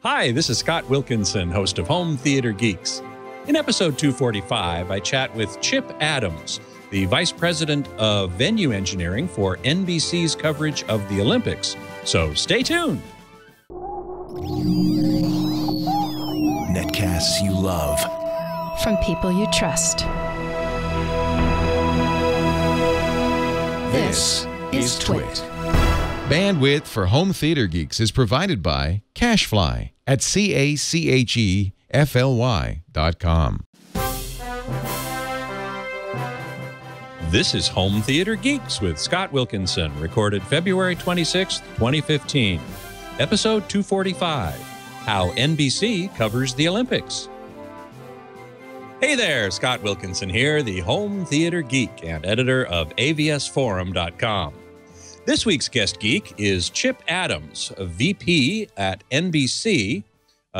Hi, this is Scott Wilkinson, host of Home Theater Geeks. In episode 245, I chat with Chip Adams, the Vice President of Venue Engineering for NBC's coverage of the Olympics. So stay tuned. Netcasts you love. From people you trust. This is Twit. Bandwidth for Home Theater Geeks is provided by CacheFly at CACHEFLY.com. This is Home Theater Geeks with Scott Wilkinson, recorded February 26, 2015. Episode 245, How NBC Covers the Olympics. Hey there, Scott Wilkinson here, the Home Theater Geek and editor of avsforum.com. This week's guest geek is Chip Adams, a VP at NBC.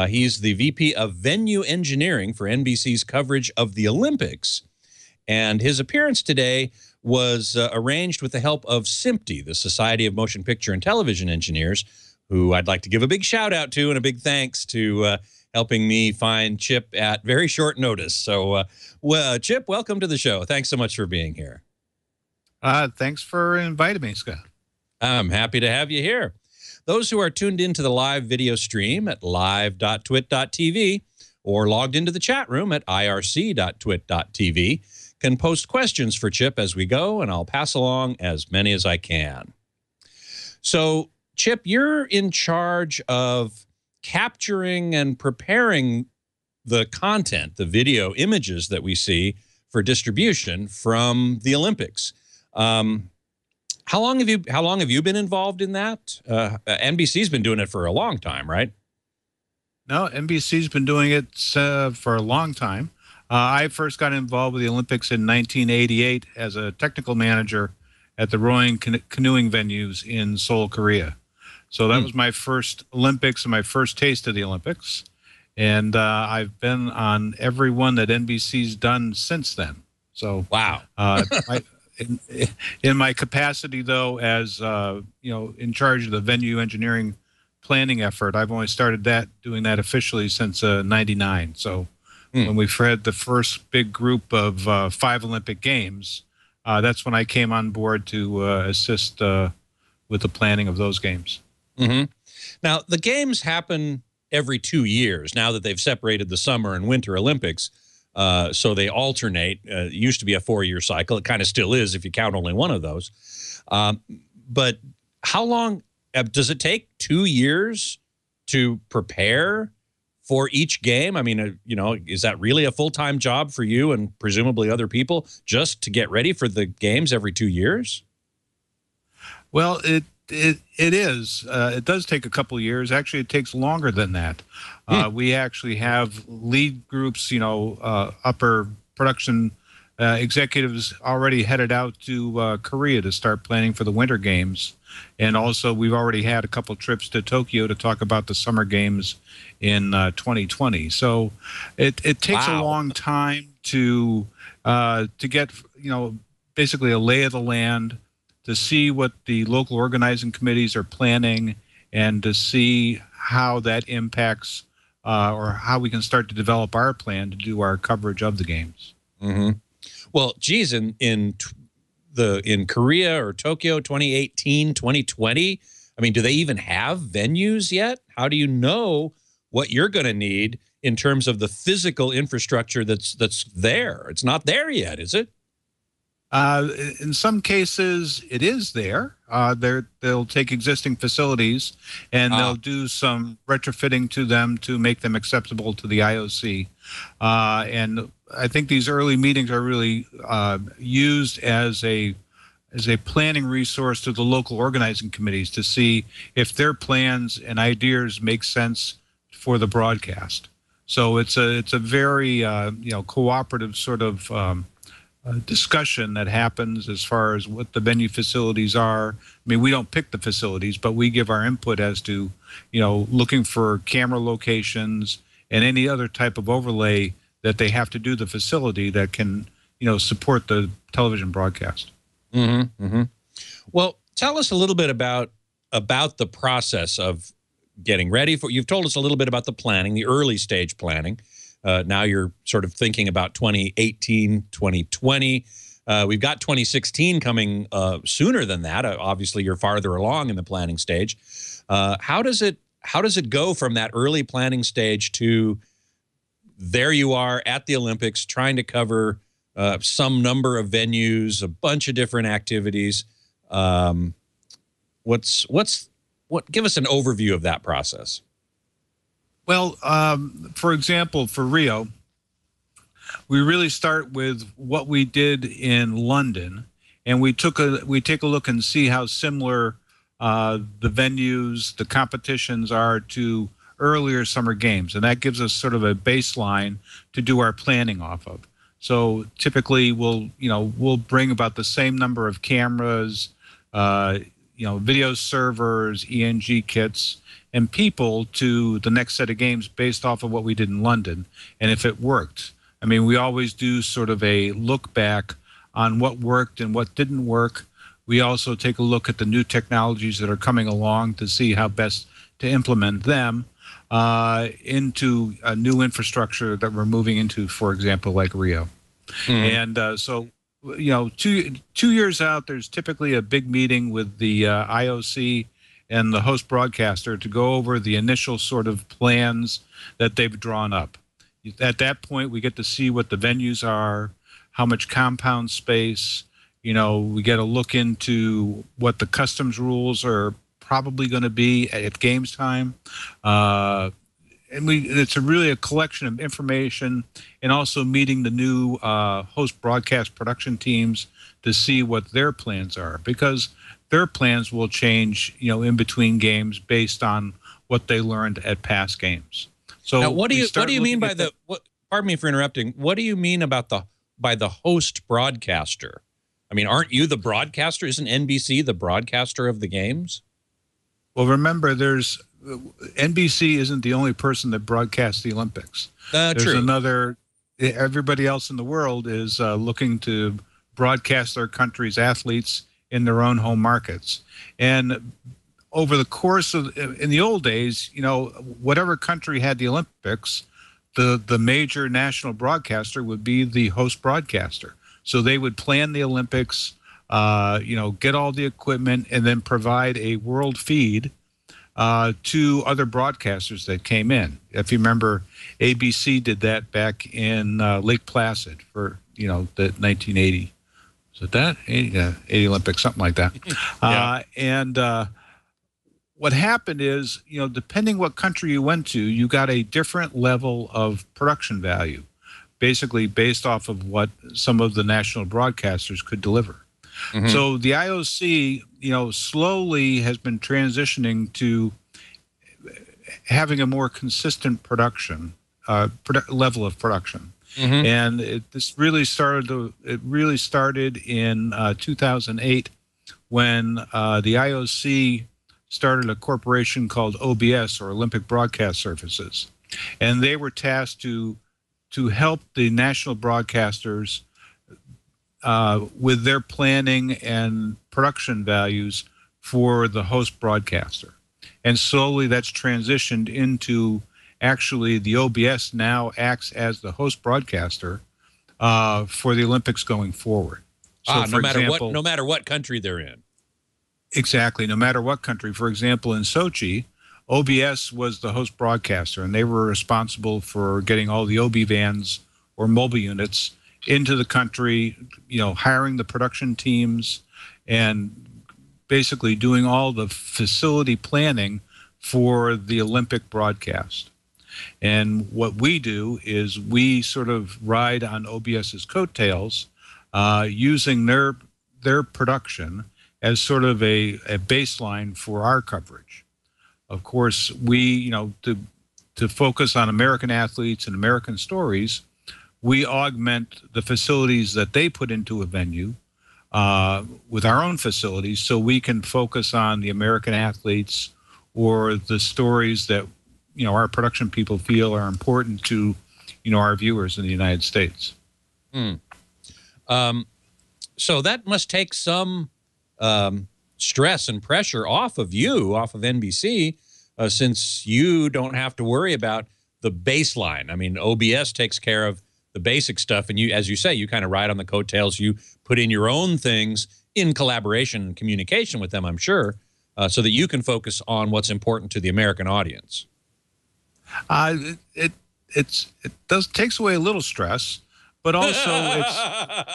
He's the VP of Venue Engineering for NBC's coverage of the Olympics. And his appearance today was arranged with the help of SMPTE, the Society of Motion Picture and Television Engineers, who I'd like to give a big shout out to and a big thanks to helping me find Chip at very short notice. So, Chip, welcome to the show. Thanks so much for being here. Thanks for inviting me, Scott. I'm happy to have you here. Those who are tuned into the live video stream at live.twit.tv or logged into the chat room at irc.twit.tv can post questions for Chip as we go, and I'll pass along as many as I can. So, Chip, you're in charge of capturing and preparing the content, the video images that we see for distribution from the Olympics. How long have you been involved in that? NBC's been doing it for a long time, right? No, NBC's been doing it for a long time. I first got involved with the Olympics in 1988 as a technical manager at the rowing canoeing venues in Seoul, Korea. So that was my first Olympics and my first taste of the Olympics. And I've been on every one that NBC's done since then. So wow. In my capacity, though, as in charge of the venue engineering planning effort, I've only started doing that officially since '99. So when we've had the first big group of 5 Olympic Games, that's when I came on board to assist with the planning of those games. Mm-hmm. Now, the games happen every 2 years now that they've separated the Summer and Winter Olympics. So they alternate. It used to be a 4-year cycle. It kind of still is if you count only one of those. But how long does it take? 2 years to prepare for each game? I mean, is that really a full-time job for you and presumably other people just to get ready for the games every 2 years? Well, it is. It does take a couple of years. Actually, it takes longer than that. We actually have lead groups, upper production executives already headed out to Korea to start planning for the Winter Games. And also, we've already had a couple trips to Tokyo to talk about the Summer Games in 2020. So it takes a long time to get, basically a lay of the land, to see what the local organizing committees are planning and to see how that impacts or how we can start to develop our plan to do our coverage of the games. Mm-hmm. Well, geez, in Korea or Tokyo 2018, 2020, I mean, do they even have venues yet? How do you know what you're going to need in terms of the physical infrastructure that's there? It's not there yet, is it? In some cases, it is there. They'll take existing facilities and they'll do some retrofitting to them to make them acceptable to the IOC. And I think these early meetings are really used as a planning resource to the local organizing committees to see if their plans and ideas make sense for the broadcast. So it's a very cooperative sort of discussion that happens as far as what the venue facilities are. I mean, we don't pick the facilities, but we give our input as to, looking for camera locations and any other type of overlay that they have to do the facility that can, support the television broadcast. Mm-hmm, mm-hmm. Well, tell us a little bit about the process of getting ready for. You've told us a little bit about the planning, the early stage planning. Now you're sort of thinking about 2018, 2020. We've got 2016 coming sooner than that. Obviously, you're farther along in the planning stage. How does it go from that early planning stage to there you are at the Olympics trying to cover some number of venues, a bunch of different activities? Give us an overview of that process. Well, for example, for Rio, we really start with what we did in London, and we take a look and see how similar the venues, the competitions are to earlier summer games, and that gives us sort of a baseline to do our planning off of. So typically, we'll bring about the same number of cameras, video servers, ENG kits, and people to the next set of games based off of what we did in London, and if it worked. I mean, we always do sort of a look back on what worked and what didn't work. We also take a look at the new technologies that are coming along to see how best to implement them into a new infrastructure that we're moving into, for example, like Rio. Mm-hmm. And so, 2 years out, there's typically a big meeting with the IOC and the host broadcaster to go over the initial sort of plans that they've drawn up. At that point, we get to see what the venues are, how much compound space. We get a look into what the customs rules are probably going to be at games time. And it's really a collection of information, and also meeting the new host broadcast production teams to see what their plans are, because their plans will change, in between games based on what they learned at past games. So now, what do you mean by the? Pardon me for interrupting. What do you mean about by the host broadcaster? I mean, aren't you the broadcaster? Isn't NBC the broadcaster of the games? Well, remember, NBC isn't the only person that broadcasts the Olympics. There's true. another. Everybody else in the world is looking to broadcast their country's athletes in their own home markets. And over the course of, in the old days, whatever country had the Olympics, the major national broadcaster would be the host broadcaster. So they would plan the Olympics, get all the equipment, and then provide a world feed to other broadcasters that came in. If you remember, ABC did that back in Lake Placid for, the 1980. Is it that? 80 Olympics, something like that. Yeah. What happened is, depending what country you went to, you got a different level of production value, basically based off of what some of the national broadcasters could deliver. Mm-hmm. So the IOC, slowly has been transitioning to having a more consistent production level of production. Mm-hmm. And this really started. It really started in 2008 when the IOC started a corporation called OBS, or Olympic Broadcast Services, and they were tasked to help the national broadcasters with their planning and production values for the host broadcaster. And slowly that's transitioned into actually the OBS now acts as the host broadcaster for the Olympics going forward. So no matter what country they're in. Exactly, no matter what country. For example, in Sochi, OBS was the host broadcaster, and they were responsible for getting all the OB vans or mobile units into the country, hiring the production teams, and basically doing all the facility planning for the Olympic broadcast. And what we do is we sort of ride on OBS's coattails, using their production as sort of a baseline for our coverage. Of course, we, to focus on American athletes and American stories, we augment the facilities that they put into a venue with our own facilities, so we can focus on the American athletes or the stories that, our production people feel are important to, our viewers in the United States. So that must take some stress and pressure off of you, off of NBC, since you don't have to worry about the baseline. I mean, OBS takes care of the basic stuff, and you, as you say, you kind of ride on the coattails. You put in your own things in collaboration and communication with them, I'm sure, so that you can focus on what's important to the American audience. It takes away a little stress, but also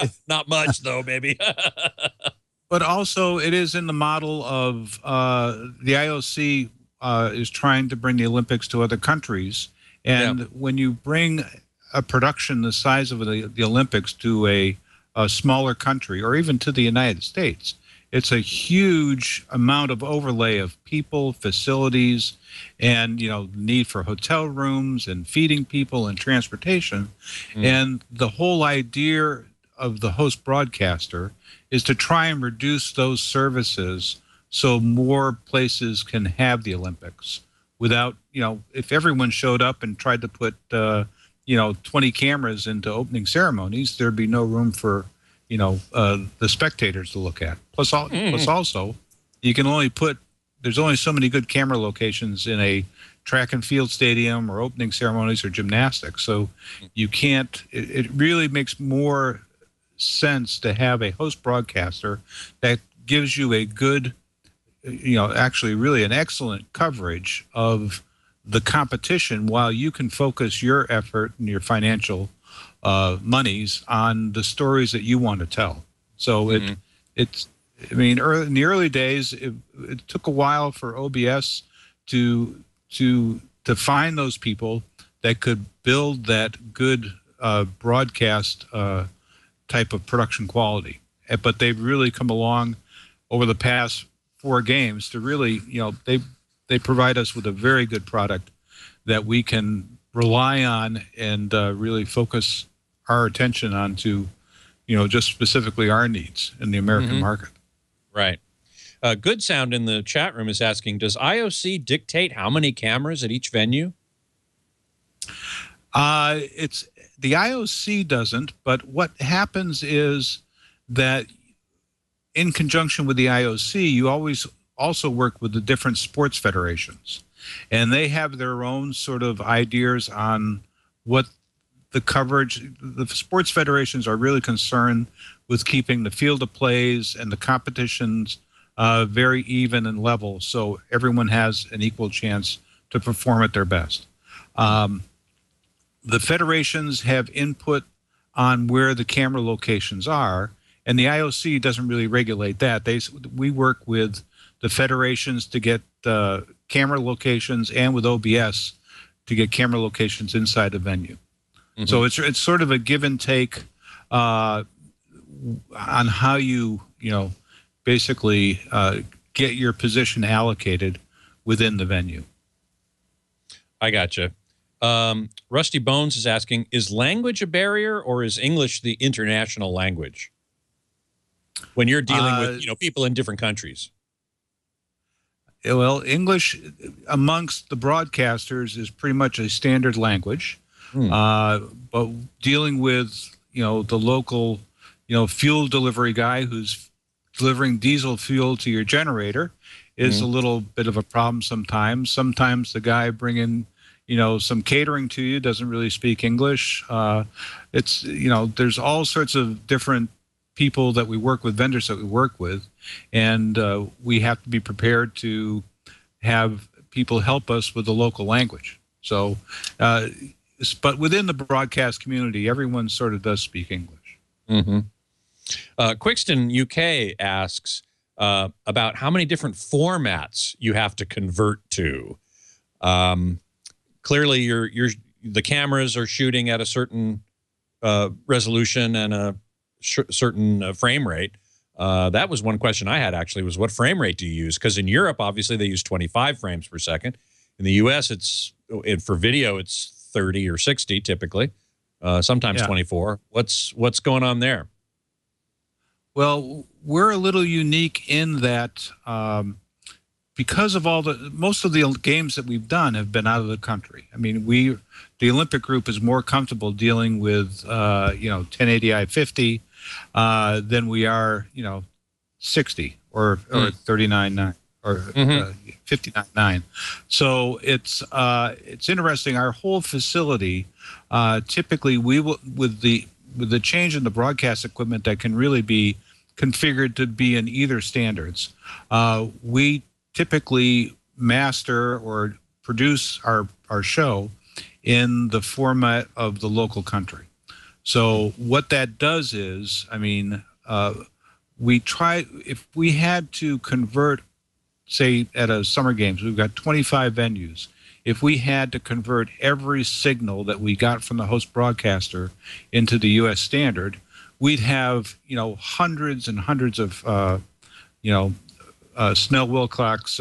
it's not much though, maybe. But also it is in the model of the IOC is trying to bring the Olympics to other countries, and when you bring a production the size of the Olympics to a smaller country, or even to the United States, it's a huge amount of overlay of people, facilities, and need for hotel rooms and feeding people and transportation. And the whole idea of the host broadcaster is to try and reduce those services so more places can have the Olympics without, if everyone showed up and tried to put 20 cameras into opening ceremonies, there'd be no room for the spectators to look at. Plus also, you can only there's only so many good camera locations in a track and field stadium or opening ceremonies or gymnastics. So you can't, it really makes more sense to have a host broadcaster that gives you a good, actually really an excellent coverage of the competition, while you can focus your effort and your financial monies on the stories that you want to tell. So in the early days, it took a while for OBS to find those people that could build that good broadcast type of production quality. But they've really come along over the past 4 games to really, they provide us with a very good product that we can rely on and really focus our attention onto, just specifically our needs in the American market. Right. Good Sound in the chat room is asking, does IOC dictate how many cameras at each venue? It's the IOC doesn't, but what happens is that in conjunction with the IOC, you always also work with the different sports federations, and they have their own sort of ideas on what the coverage. The sports federations are really concerned with keeping the field of plays and the competitions very even and level, so everyone has an equal chance to perform at their best. The federations have input on where the camera locations are, and the IOC doesn't really regulate that. We work with the federations to get camera locations, and with OBS to get camera locations inside the venue. So it's sort of a give and take on how you basically get your position allocated within the venue. I gotcha. Rusty Bones is asking, is language a barrier, or is English the international language when you're dealing with people in different countries? Well, English amongst the broadcasters is pretty much a standard language, but dealing with the local fuel delivery guy who's delivering diesel fuel to your generator is a little bit of a problem sometimes. Sometimes the guy bringing some catering to you doesn't really speak English. It's there's all sorts of different people that we work with, vendors that we work with, and we have to be prepared to have people help us with the local language. So, but within the broadcast community, everyone sort of does speak English. Quickston UK asks about how many different formats you have to convert to. Clearly, the cameras are shooting at a certain resolution and a certain frame rate. That was one question I had, actually, was what frame rate do you use? Because in Europe, obviously, they use 25 frames per second. In the U.S., for video, it's 30 or 60 typically, sometimes 24. What's going on there? Well, we're a little unique in that because of most of the games that we've done have been out of the country. I mean, the Olympic group is more comfortable dealing with 1080i 50 than we are 60 or 39.9 or 59.9. So it's interesting. Our whole facility, typically we will with the change in the broadcast equipment that can really be configured to be in either standards. We typically master or produce our show in the format of the local country. So what that does is, I mean, we try, if we had to convert, say at a summer games, we've got 25 venues. If we had to convert every signal that we got from the host broadcaster into the U.S. standard, we'd have, hundreds and hundreds of, Snell-Wilcox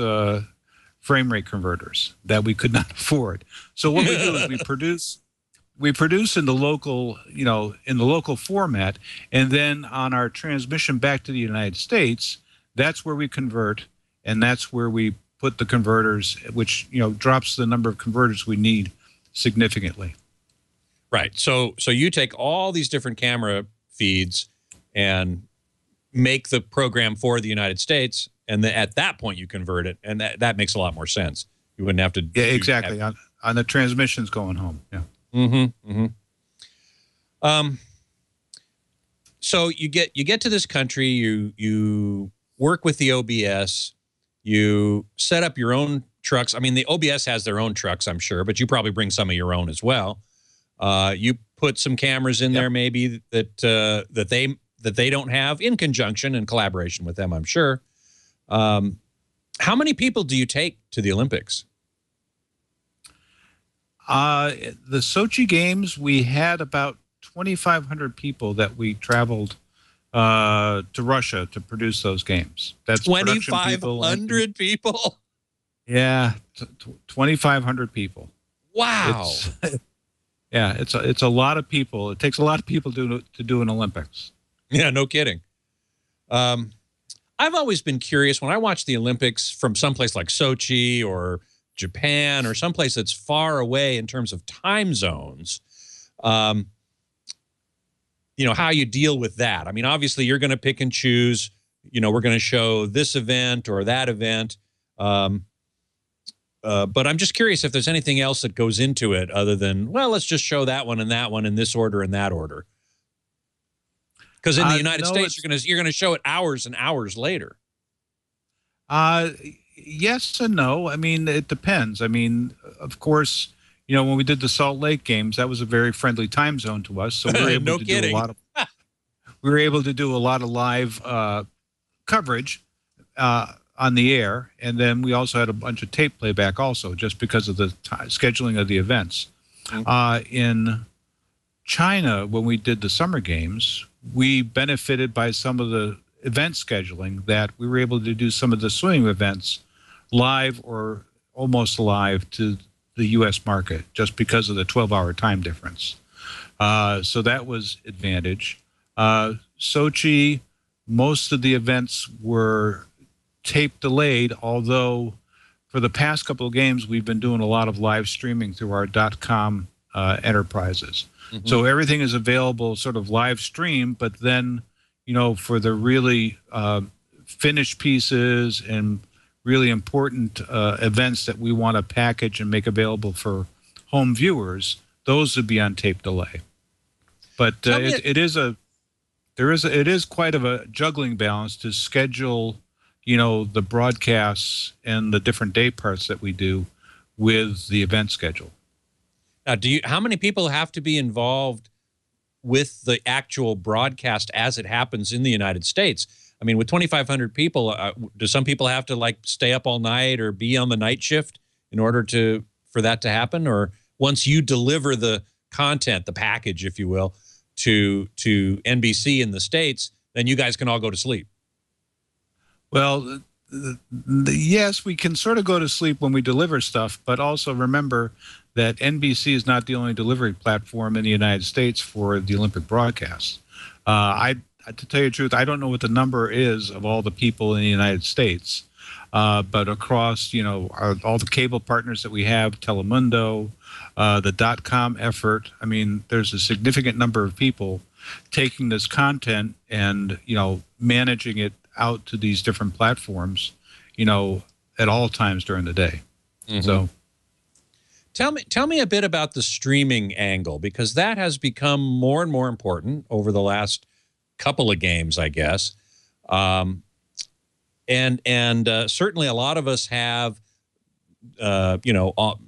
frame rate converters that we could not afford. So what we do is we produce in the local, in the local format, and then on our transmission back to the United States, that's where we convert, and that's where we put the converters, which, drops the number of converters we need significantly. Right. So you take all these different camera feeds and make the program for the United States, and then at that point you convert it, and that makes a lot more sense. You wouldn't have to. Yeah, exactly. On the transmissions going home. Yeah. So you get to this country, you work with the OBS, you set up your own trucks. I mean, the OBS has their own trucks, I'm sure, but you probably bring some of your own as well. You put some cameras in there, maybe that they don't have, in conjunction and collaboration with them, I'm sure. How many people do you take to the Olympics? The Sochi Games, we had about 2,500 people that we traveled to Russia to produce those games. That's 2,500 people. Yeah, 2,500 people. Wow. It's a lot of people. It takes a lot of people to do an Olympics. Yeah, no kidding. I've always been curious when I watch the Olympics from someplace like Sochi or Japan or someplace that's far away in terms of time zones, how you deal with that. I mean, obviously you're going to pick and choose, we're going to show this event or that event. But I'm just curious if there's anything else that goes into it other than, well, let's just show that one in this order and that order. Because in the United States, you're going to show it hours and hours later. Yes and no. I mean, it depends. I mean, of course, when we did the Salt Lake Games, that was a very friendly time zone to us, so we were able to do a lot of live coverage on the air, and then we also had a bunch of tape playback also, just because of the scheduling of the events. In China, when we did the Summer Games, we benefited by some of the event scheduling that we were able to do some of the swimming events live or almost live to the U.S. market just because of the 12-hour time difference. So that was advantage. Sochi, most of the events were tape delayed, although for the past couple of games, we've been doing a lot of live streaming through our .com enterprises. So everything is available sort of live stream, but then, for the really finished pieces and really important events that we want to package and make available for home viewers, those would be on tape delay. But it is quite of a juggling balance to schedule, the broadcasts and the different day parts that we do with the event schedule. Now, how many people have to be involved with the actual broadcast as it happens in the United States? I mean, with 2,500 people, do some people have to stay up all night or be on the night shift in order for that to happen? Or once you deliver the content, the package, if you will, to NBC in the States, then you guys can all go to sleep? Well, yes, we can sort of go to sleep when we deliver stuff, but also remember that NBC is not the only delivery platform in the United States for the Olympic broadcasts. To tell you the truth, I don't know what the number is of all the people in the United States, but across, all the cable partners that we have, Telemundo, the .com effort, I mean, there's a significant number of people taking this content and, managing it out to these different platforms, at all times during the day. So tell me a bit about the streaming angle, because that has become more and more important over the last couple of games, I guess. Certainly a lot of us have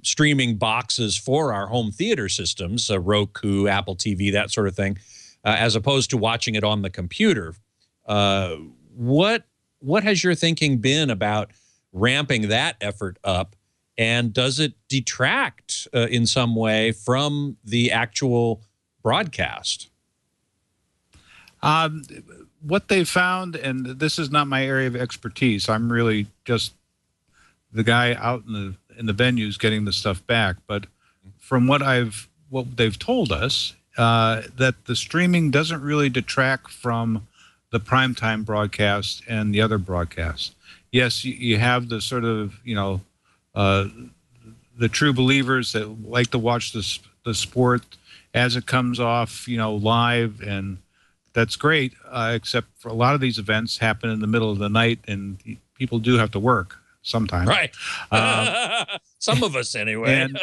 streaming boxes for our home theater systems, Roku, Apple TV, that sort of thing, as opposed to watching it on the computer. What has your thinking been about ramping that effort up, and does it detract in some way from the actual broadcast? What they found, and this is not my area of expertise, I'm really just the guy out in the venues getting the stuff back, but from what they've told us, that the streaming doesn't really detract from the primetime broadcast and the other broadcasts. Yes, you have the sort of, the true believers that like to watch the sport as it comes off, live, and that's great, except for a lot of these events happen in the middle of the night, and people do have to work sometimes. Right. Some of us anyway. And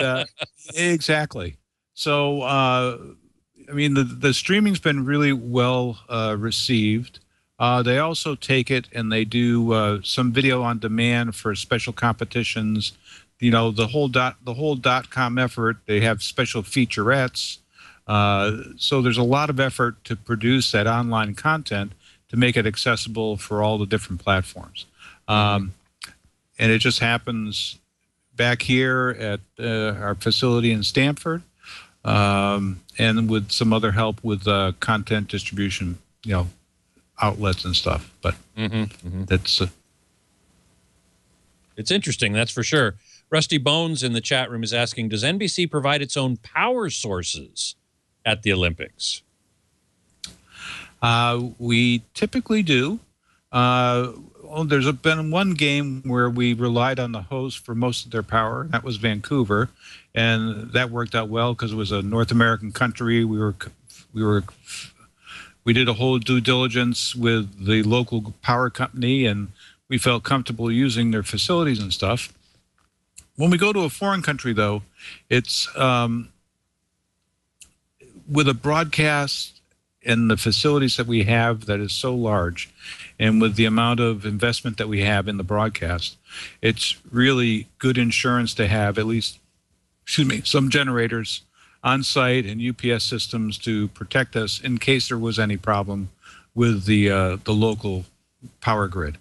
exactly. So, the streaming's been really well received. They also take it and they do some video on demand for special competitions. The whole .com effort. They have special featurettes. So there's a lot of effort to produce that online content to make it accessible for all the different platforms. And it just happens back here at our facility in Stamford, and with some other help with content distribution, outlets and stuff. But that's it's interesting, that's for sure. Rusty Bones in the chat room is asking, does NBC provide its own power sources at the Olympics? We typically do. There's been one game where we relied on the host for most of their power. That was Vancouver, and that worked out well because it was a North American country. We did a whole due diligence with the local power company, and we felt comfortable using their facilities and stuff. When we go to a foreign country, though, it's with a broadcast and the facilities that we have that is so large, and with the amount of investment that we have in the broadcast, it's really good insurance to have at least, some generators on site and UPS systems to protect us in case there was any problem with the local power grid,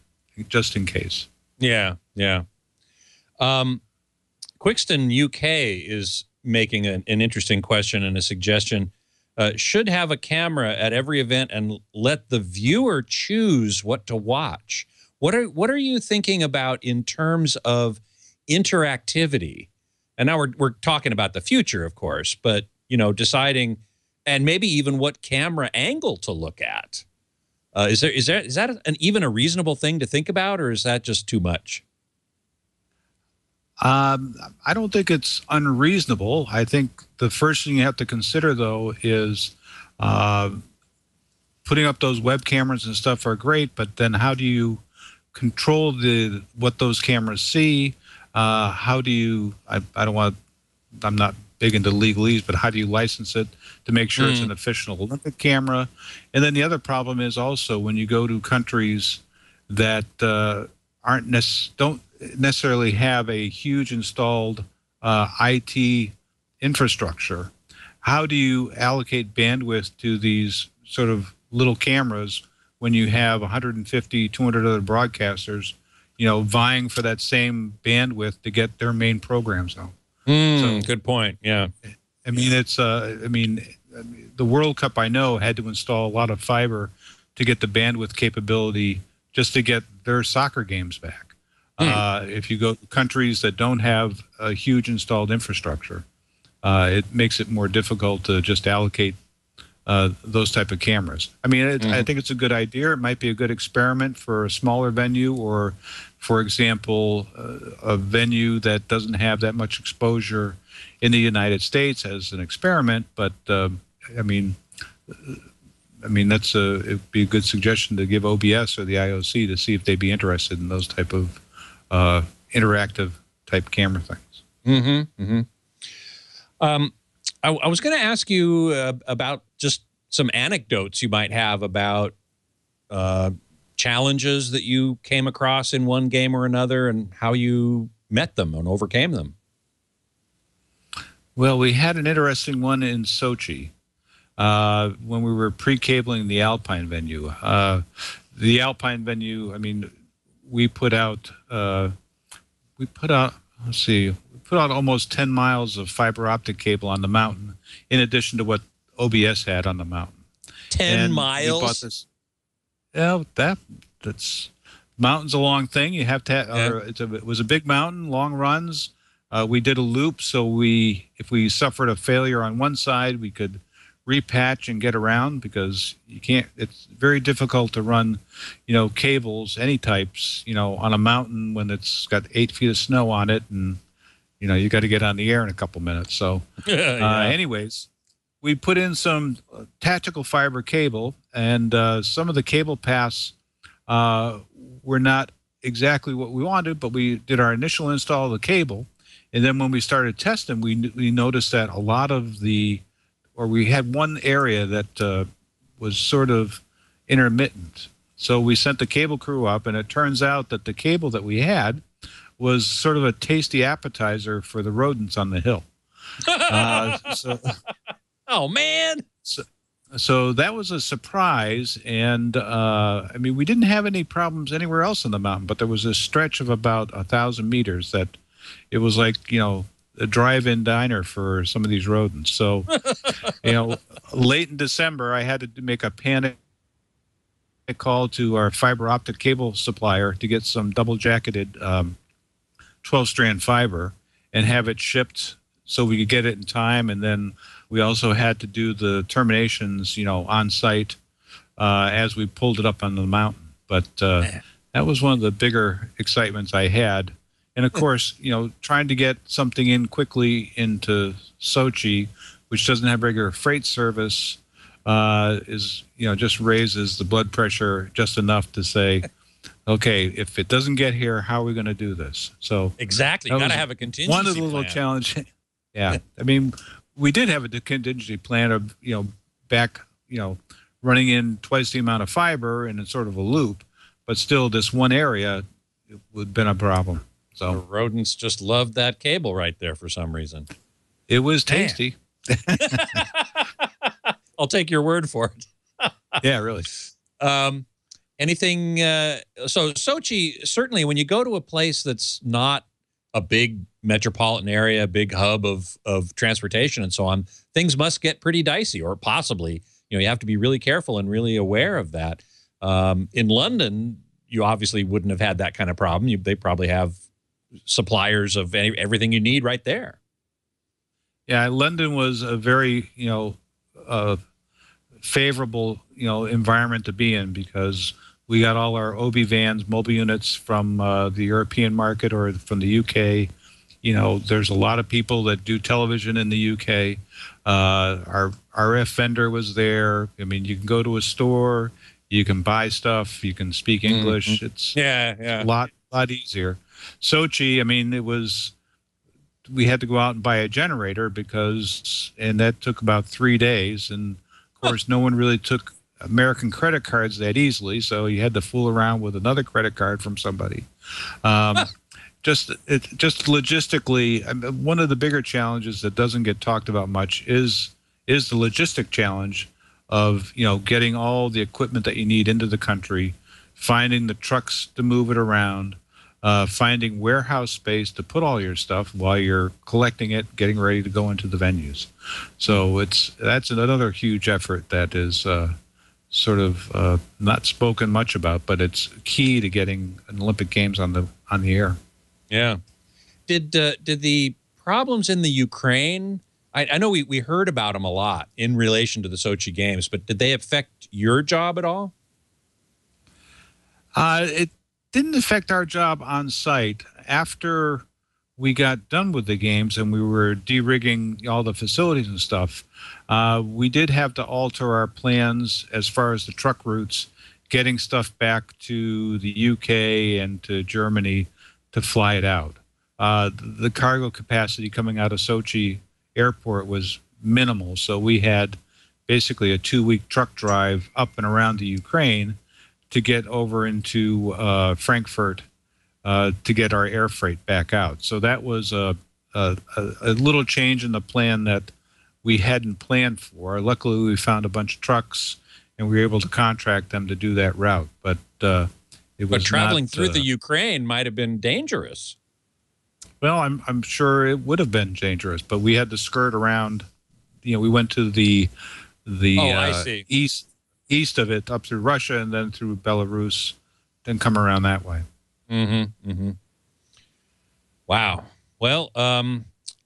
just in case. Yeah. Quickston, UK is making an interesting question and a suggestion. Should have a camera at every event and let the viewer choose what to watch. What are you thinking about in terms of interactivity? And now we're talking about the future, of course, but deciding, and maybe even what camera angle to look at. Is that even a reasonable thing to think about, or is that just too much? I don't think it's unreasonable. I think the first thing you have to consider, though, is putting up those web cameras and stuff are great, but then how do you control what those cameras see? How do you? I'm not big into legalese, but how do you license it to make sure it's an official Olympic camera? And then the other problem is also when you go to countries that don't necessarily have a huge installed IT infrastructure, how do you allocate bandwidth to these sort of little cameras when you have 150, 200 other broadcasters, vying for that same bandwidth to get their main programs out? So, good point. Yeah. I mean, the World Cup, I know, had to install a lot of fiber to get the bandwidth capability just to get their soccer games back. If you go to countries that don't have a huge installed infrastructure, it makes it more difficult to just allocate those type of cameras. I mean, I think it's a good idea. It might be a good experiment for a smaller venue, or, for example, a venue that doesn't have that much exposure in the United States as an experiment. But it'd be a good suggestion to give OBS or the IOC to see if they'd be interested in those type of interactive type camera things. Mm-hmm. Mm-hmm. I was going to ask you about just some anecdotes you might have about challenges that you came across in one game or another and how you met them and overcame them. Well, we had an interesting one in Sochi when we were pre-cabling the Alpine venue. The Alpine venue, I mean, we put out almost 10 miles of fiber optic cable on the mountain, in addition to what OBS had on the mountain. 10 miles? We bought this. Yeah, that's mountain's a long thing. You have to have, it was a big mountain, long runs. We did a loop, so if we suffered a failure on one side, we could repatch and get around, because you can't. It's very difficult to run, cables, any types, on a mountain when it's got 8 feet of snow on it, and you got to get on the air in a couple minutes. So, anyways, we put in some tactical fiber cable, and some of the cable paths were not exactly what we wanted, but we did our initial install of the cable. And then when we started testing, we noticed that a lot of we had one area that was sort of intermittent. So we sent the cable crew up, and it turns out that the cable that we had was sort of a tasty appetizer for the rodents on the hill. Oh, man. So that was a surprise. And, I mean, we didn't have any problems anywhere else in the mountain, but there was a stretch of about 1,000 meters that it was like, a drive-in diner for some of these rodents. So, late in December, I had to make a panic call to our fiber optic cable supplier to get some double-jacketed 12-strand fiber and have it shipped so we could get it in time. And then we also had to do the terminations, on site as we pulled it up on the mountain. But that was one of the bigger excitements I had. And of course, trying to get something in quickly into Sochi, which doesn't have regular freight service, is, just raises the blood pressure just enough to say, okay, if it doesn't get here, how are we going to do this? So exactly, you got to have a contingency plan. One of the little challenges. Yeah, I mean, we did have a contingency plan of, back, running in twice the amount of fiber and in sort of a loop, but still this one area would have been a problem. So the rodents just loved that cable right there for some reason. It was tasty. I'll take your word for it. Yeah, really. Anything? So Sochi, certainly when you go to a place that's not a big metropolitan area, a big hub of transportation and so on, things must get pretty dicey, or possibly, you have to be really careful and really aware of that. In London, you obviously wouldn't have had that kind of problem. They probably have suppliers of everything you need right there. Yeah, London was a very, favorable, environment to be in, because we got all our OB vans, mobile units from the European market or from the UK. There's a lot of people that do television in the UK. Our RF vendor was there. I mean, you can go to a store, you can buy stuff, you can speak English. It's a lot easier. Sochi, I mean, we had to go out and buy a generator and that took about 3 days. And of course, no one really took American credit cards that easily, so you had to fool around with another credit card from somebody. Just logistically, one of the bigger challenges that doesn't get talked about much is the logistic challenge of getting all the equipment that you need into the country, finding the trucks to move it around, finding warehouse space to put all your stuff while you're collecting it, getting ready to go into the venues. So that's another huge effort that is sort of not spoken much about, but it's key to getting an Olympic Games on the air. Yeah. Did the problems in the Ukraine? I know we heard about them a lot in relation to the Sochi Games, but did they affect your job at all? It didn't affect our job on site. After we got done with the games and we were de-rigging all the facilities and stuff, we did have to alter our plans as far as the truck routes, getting stuff back to the UK and to Germany fly it out. The cargo capacity coming out of Sochi airport was minimal, so we had basically a 2-week truck drive up and around the Ukraine to get over into Frankfurt to get our air freight back out. So that was a little change in the plan that we hadn't planned for. Luckily, we found a bunch of trucks, and we were able to contract them to do that route. But it was But traveling not, through the Ukraine might have been dangerous. Well, I'm sure it would have been dangerous, but we had to skirt around. You know, we went to the I see. east of it, up through Russia, and then through Belarus, then come around that way. Mm-hmm. Mm-hmm. Wow. Well,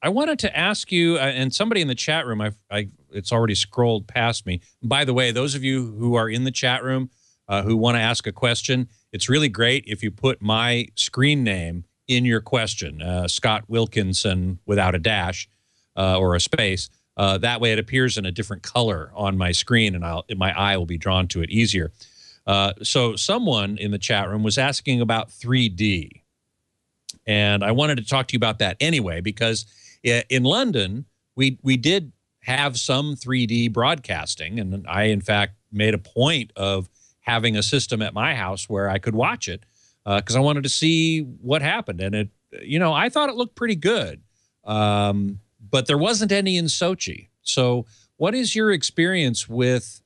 I wanted to ask you, and somebody in the chat room, it's already scrolled past me. By the way, those of you who are in the chat room who want to ask a question, it's really great if you put my screen name in your question, Scott Wilkinson without a dash or a space. That way it appears in a different color on my screen, and my eye will be drawn to it easier. So someone in the chat room was asking about 3D. And I wanted to talk to you about that anyway, because in London, we did have some 3D broadcasting. And I, in fact, made a point of having a system at my house where I could watch it because I wanted to see what happened. And it, you know, I thought it looked pretty good. But there wasn't any in Sochi. So what is your experience with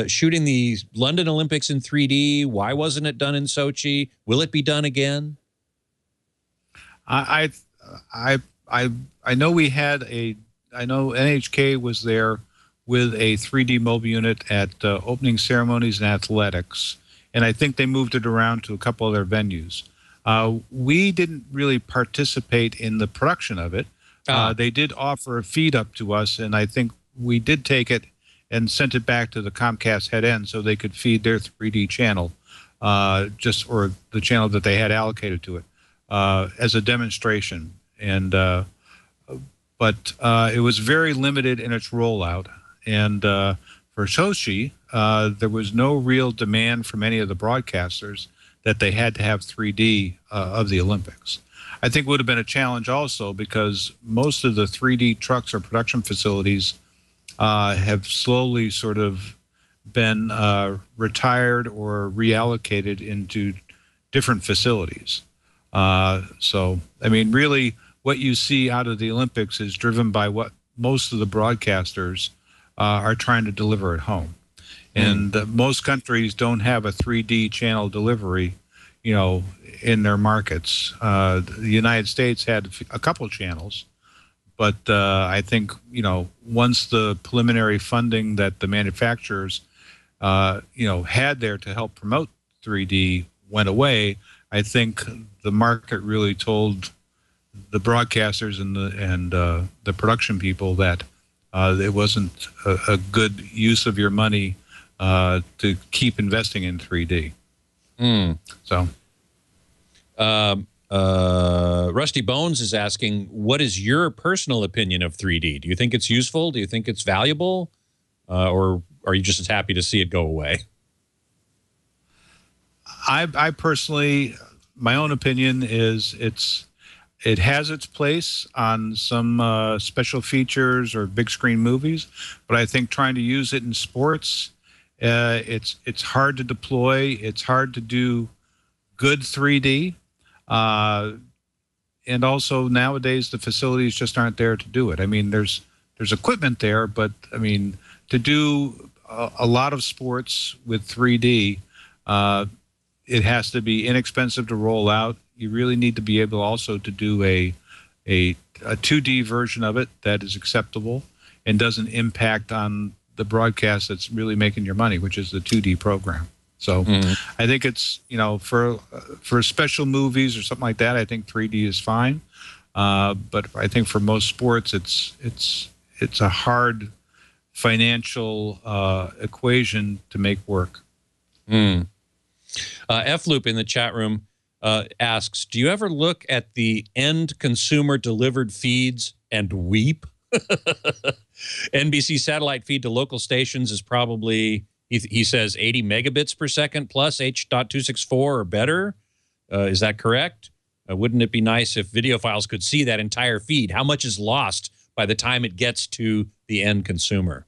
shooting the London Olympics in 3D? Why wasn't it done in Sochi? Will it be done again? I know we had I know NHK was there with a 3D mobile unit at opening ceremonies and athletics, and I think they moved it around to a couple other venues. We didn't really participate in the production of it. They did offer a feed up to us, and I think we did take it and sent it back to the Comcast head end so they could feed their 3D channel, or the channel that they had allocated to it, as a demonstration. And but it was very limited in its rollout. And for Sochi, there was no real demand from any of the broadcasters that they had to have 3D of the Olympics. I think it would have been a challenge also because most of the 3D trucks or production facilities have slowly sort of been retired or reallocated into different facilities. So, I mean, really what you see out of the Olympics is driven by what most of the broadcasters are trying to deliver at home. And most countries don't have a 3D channel delivery, you know, in their markets. The United States had a couple channels, but I think, you know, once the preliminary funding that the manufacturers, you know, had there to help promote 3D went away, I think the market really told the broadcasters and the production people that it wasn't a good use of your money to keep investing in 3D. So, Rusty Bones is asking, what is your personal opinion of 3D? Do you think it's useful? Do you think it's valuable? Or are you just as happy to see it go away? I personally, my own opinion is it has its place on some special features or big screen movies, but I think trying to use it in sports, it's hard to deploy. It's hard to do good 3D. And also nowadays the facilities just aren't there to do it. I mean, there's equipment there, but I mean, to do a lot of sports with 3D, it has to be inexpensive to roll out. You really need to be able also to do a 2D version of it that is acceptable and doesn't impact on the broadcast that's really making your money, which is the 2D program. So I think it's, you know, for special movies or something like that, I think 3D is fine. But I think for most sports, it's a hard financial equation to make work. F-Loop in the chat room asks, do you ever look at the end consumer delivered feeds and weep? NBC satellite feed to local stations is probably, he says, 80 megabits per second plus H.264 or better. Is that correct? Wouldn't it be nice if videophiles could see that entire feed? How much is lost by the time it gets to the end consumer?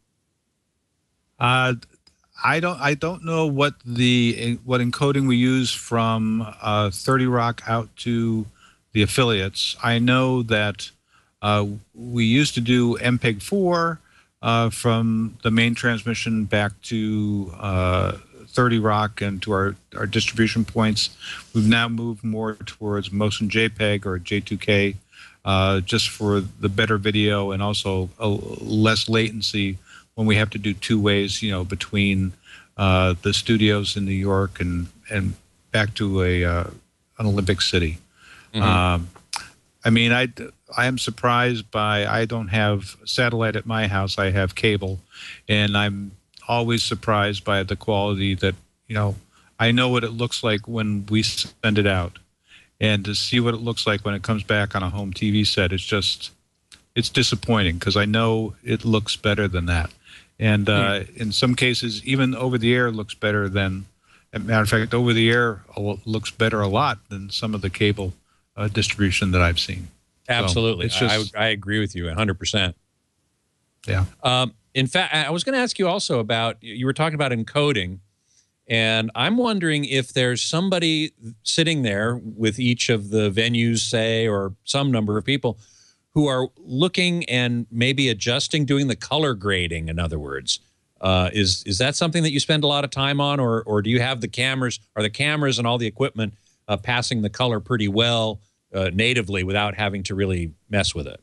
I don't know what encoding we use from 30 Rock out to the affiliates. I know that we used to do MPEG-4 from the main transmission back to 30 Rock and to our distribution points. We've now moved more towards Motion JPEG or J2K, just for the better video and also less latency when we have to do two ways, between the studios in New York and back to an Olympic city. Mm-hmm. I am surprised by, I don't have satellite at my house, I have cable, and I'm always surprised by the quality that, I know what it looks like when we send it out, and to see what it looks like when it comes back on a home TV set, it's disappointing, because I know it looks better than that. And in some cases, even over the air looks better than, as a matter of fact, over the air looks better a lot than some of the cable distribution that I've seen. Absolutely. So I agree with you 100%. Yeah. In fact, I was going to ask you also about, you were talking about encoding, and I'm wondering if there's somebody sitting there with each of the venues, say, or some number of people who are looking and maybe adjusting, doing the color grading, in other words. Is that something that you spend a lot of time on, or do you have the cameras, are the cameras and all the equipment passing the color pretty well natively without having to really mess with it?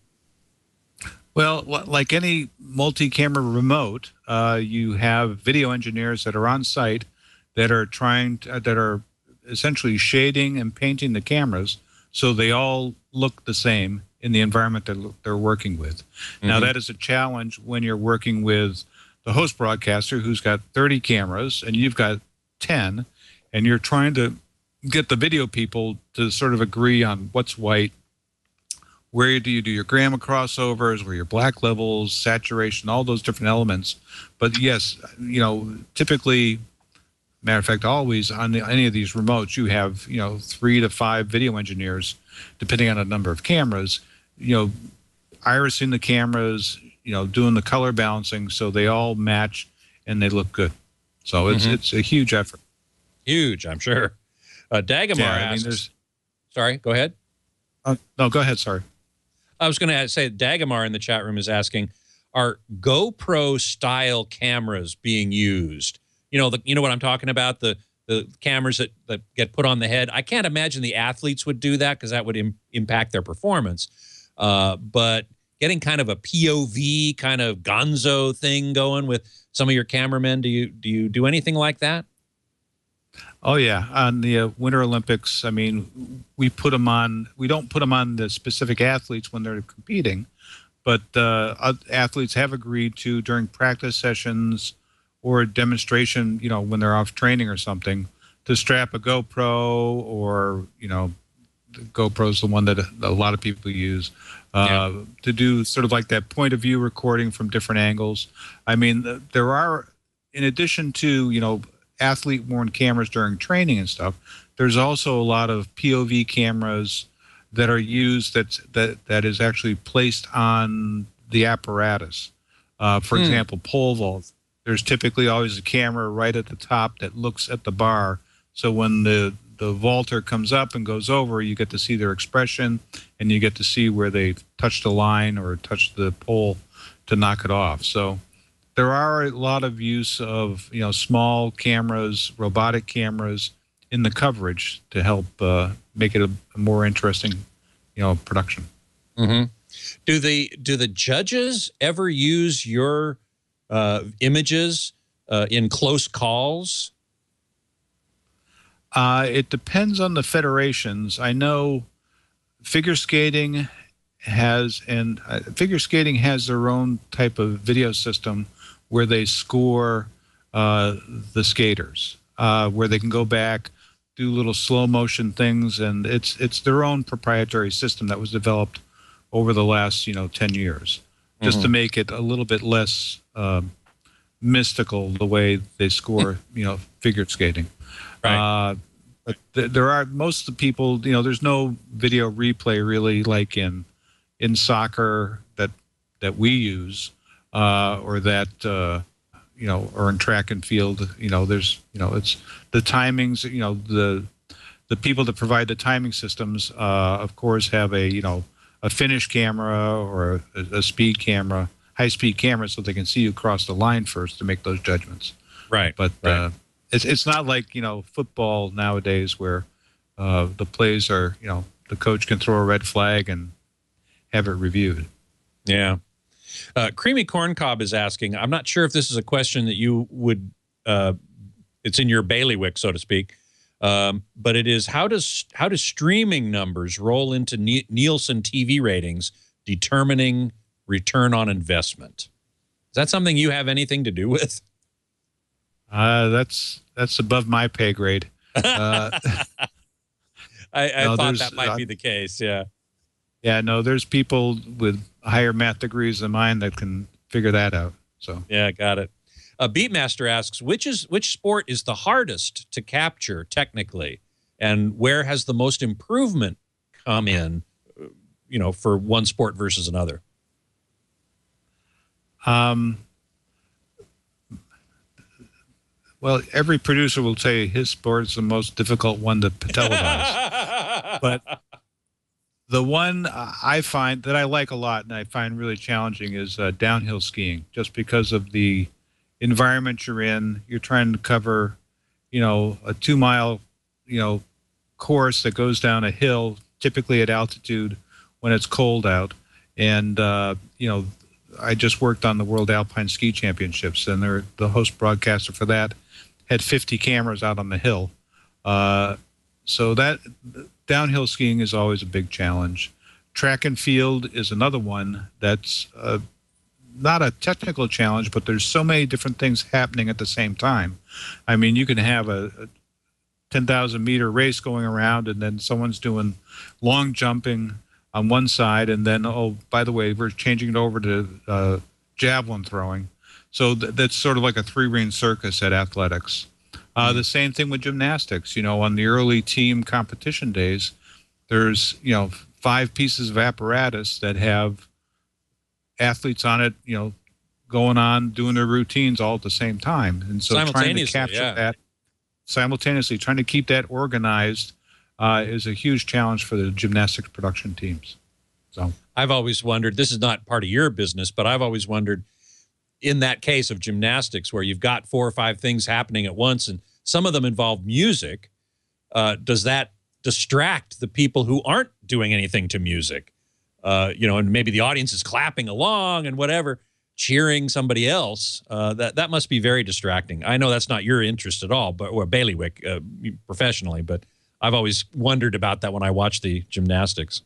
Well, like any multi-camera remote, you have video engineers that are on site that are that are essentially shading and painting the cameras so they all look the same in the environment that they're working with. Mm-hmm. Now, that is a challenge when you're working with the host broadcaster who's got 30 cameras and you've got 10, and you're trying to get the video people to sort of agree on what's white, where do you do your gamma crossovers, where your black levels, saturation, all those different elements. But yes, typically, matter of fact, always on any of these remotes, you have 3 to 5 video engineers, depending on the number of cameras, irising the cameras, doing the color balancing so they all match and they look good. So it's a huge effort. Huge, I'm sure. Dagomar asks, sorry, go ahead. No, go ahead, sorry. I was going to say, Dagomar in the chat room is asking, are GoPro style cameras being used? You know what I'm talking about, the cameras that get put on the head. I can't imagine the athletes would do that because that would impact their performance. But getting kind of a POV kind of gonzo thing going with some of your cameramen, do you do anything like that? Oh yeah, on the Winter Olympics, I mean, we put them on. We don't put them on the specific athletes when they're competing, but athletes have agreed to, during practice sessions or a demonstration, when they're off training or something, to strap a GoPro, or the GoPro is the one that a lot of people use, to do sort of like that point of view recording from different angles. I mean, there are, in addition to athlete-worn cameras during training and stuff, there's also a lot of POV cameras that are used that is actually placed on the apparatus. For example, pole vault. There's typically always a camera right at the top that looks at the bar. So when the vaulter comes up and goes over, you get to see their expression, and you get to see where they touched the line or touched the pole to knock it off. So there are a lot of use of small cameras, robotic cameras in the coverage to help make it a more interesting production. Mm-hmm. Do the judges ever use your images in close calls? It depends on the federations. I know figure skating has their own type of video system where they score the skaters, where they can go back, do little slow motion things, and it's their own proprietary system that was developed over the last 10 years, just to make it a little bit less mystical the way they score figure skating. Right. But there are most of the people, you know, there's no video replay really like in soccer that we use, or that you know, or in track and field. You know, there's, you know, it's the timings. You know, the people that provide the timing systems, of course, have a, you know, a finish camera or a speed camera, high speed camera, so they can see you cross the line first to make those judgments. Right. But right. It's not like, you know, football nowadays where the plays are, you know, the coach can throw a red flag and have it reviewed. Yeah. Creamy Corncob is asking, I'm not sure if this is a question that you would, it's in your bailiwick, so to speak, but it is, how does streaming numbers roll into Nielsen TV ratings determining return on investment? Is that something you have anything to do with? That's above my pay grade. I thought that might be the case. Yeah. Yeah. No, there's people with higher math degrees than mine that can figure that out. So yeah, got it. Beatmaster asks, which sport is the hardest to capture technically, and where has the most improvement come in, you know, for one sport versus another? Well, every producer will say his sport is the most difficult one to televise. But the one I find that I like a lot and I find really challenging is downhill skiing, just because of the environment you're in. You're trying to cover, you know, a 2-mile, you know, course that goes down a hill, typically at altitude when it's cold out. And, you know, I just worked on the World Alpine Ski Championships, and the host broadcaster for that had 50 cameras out on the hill. So that downhill skiing is always a big challenge. Track and field is another one that's not a technical challenge, but there's so many different things happening at the same time. I mean, you can have a 10,000-meter race going around, and then someone's doing long jumping on one side, and then, oh, by the way, we're changing it over to javelin throwing. So that's sort of like a 3-ring circus at athletics. The same thing with gymnastics. You know, on the early team competition days, there's, you know, 5 pieces of apparatus that have athletes on it, you know, going on, doing their routines all at the same time. And so trying to capture that simultaneously, trying to keep that organized is a huge challenge for the gymnastics production teams. So I've always wondered, this is not part of your business, but I've always wondered, in that case of gymnastics where you've got 4 or 5 things happening at once and some of them involve music, does that distract the people who aren't doing anything to music? You know, and maybe the audience is clapping along and whatever, cheering somebody else. That must be very distracting. I know that's not your interest at all, but or bailiwick professionally, but I've always wondered about that when I watch the gymnastics.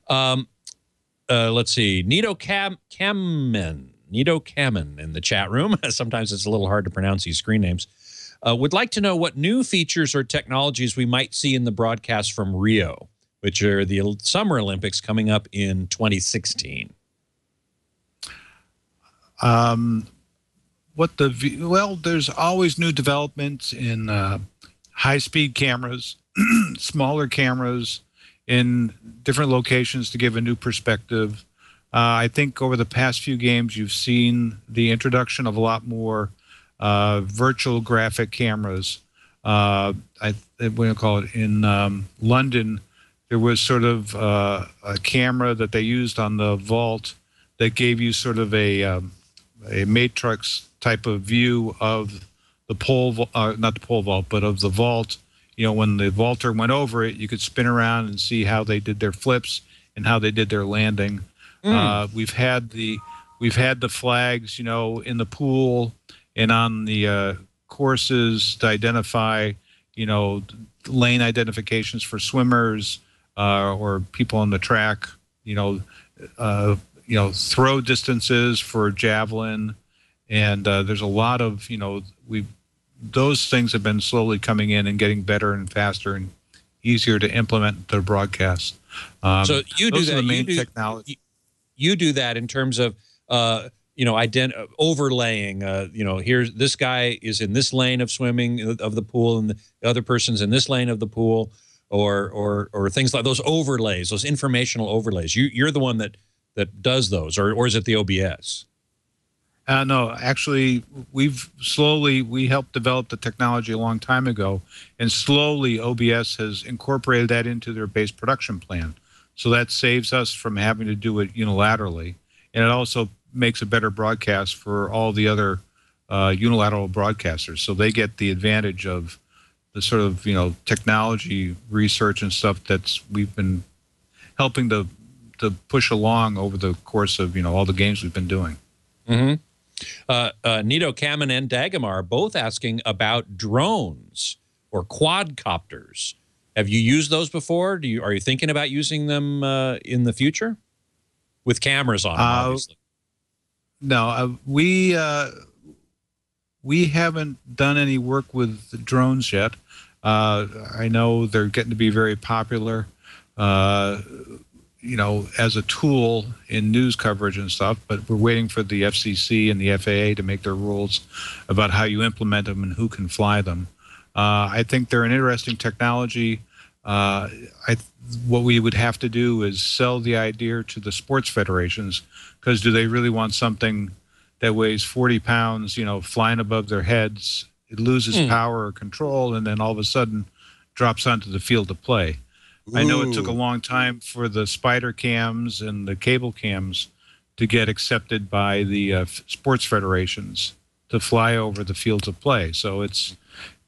Let's see. Nito Kamen in the chat room. Sometimes it's a little hard to pronounce these screen names. Would like to know what new features or technologies we might see in the broadcast from Rio, which are the Summer Olympics coming up in 2016. Well, there's always new developments in high-speed cameras, smaller cameras in different locations to give a new perspective. I think over the past few games, you've seen the introduction of a lot more virtual graphic cameras. What do you call it? In London, there was sort of a camera that they used on the vault that gave you sort of a matrix type of view of the pole, not the pole vault, but of the vault. You know, when the vaulter went over it, you could spin around and see how they did their flips and how they did their landing. We've had the flags, you know, in the pool and on the courses to identify, you know, lane identifications for swimmers or people on the track. You know, throw distances for javelin, and there's a lot of, you know, those things have been slowly coming in and getting better and faster and easier to implement the broadcast. So you do that. The main technology. You do that in terms of, you you know, overlaying, you know, here's this guy is in this lane of swimming of the pool, and the other person's in this lane of the pool, or things like those overlays, those informational overlays. You're the one that does those, or is it the OBS? No, actually, we helped develop the technology a long time ago, and slowly OBS has incorporated that into their base production plan. So that saves us from having to do it unilaterally, and it also makes a better broadcast for all the other unilateral broadcasters. So they get the advantage of the sort of, you know, technology research and stuff that's we've been helping to push along over the course of, you know, all the games we've been doing. Nito, Kamen, and Dagomar are both asking about drones or quadcopters. Have you used those before? Are you thinking about using them in the future with cameras on them, obviously? No, we haven't done any work with the drones yet. I know they're getting to be very popular, you know, as a tool in news coverage and stuff, but we're waiting for the FCC and the FAA to make their rules about how you implement them and who can fly them. I think they're an interesting technology. What we would have to do is sell the idea to the sports federations, because do they really want something that weighs 40 pounds, you know, flying above their heads? It loses power or control, and then all of a sudden drops onto the field of play. Ooh. I know it took a long time for the spider cams and the cable cams to get accepted by the sports federations to fly over the fields of play. So it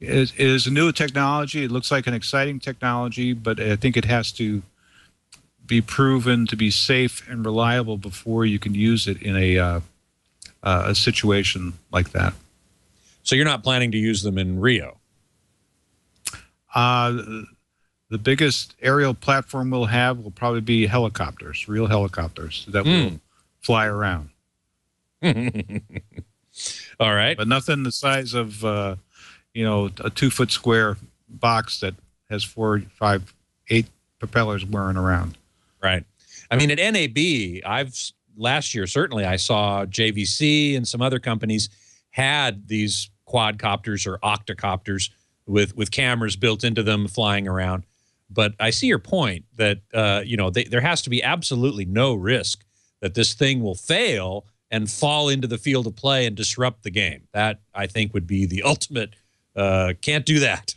is a new technology. It looks like an exciting technology, but I think it has to be proven to be safe and reliable before you can use it in a situation like that. So you're not planning to use them in Rio? The biggest aerial platform we'll have will probably be helicopters, real helicopters that will fly around. All right. But nothing the size of, you know, a 2-foot square box that has 4, 5, 8 propellers whirring around. Right. I mean, at NAB, last year, certainly I saw JVC and some other companies had these quadcopters or octocopters with cameras built into them flying around. But I see your point that, you know, there has to be absolutely no risk that this thing will fail and fall into the field of play and disrupt the game. That, I think, would be the ultimate, can't do that.